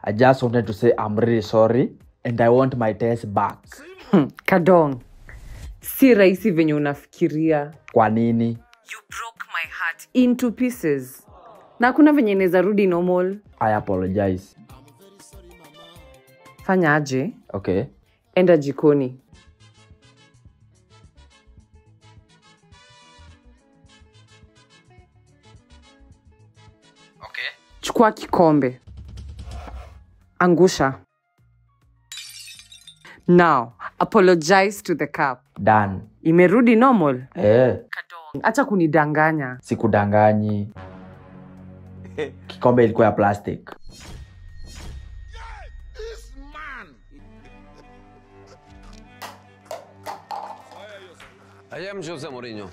I just wanted to say I'm really sorry and I want my test back. Kadong. Si rahisi venye unafikiria. Kwa nini? You broke my heart into pieces. Na kuna venye inaweza rudi normal. I apologize. Fanya aje? Okay. Enda jikoni. Okay. Chukua kikombe. Angusha. Now, apologize to the cup. Done. Imerudi normal? Kadong. Acha kunidanganya. Sikudanganyi. Kikombe ilikuwa ya plastic. I am Jose Mourinho.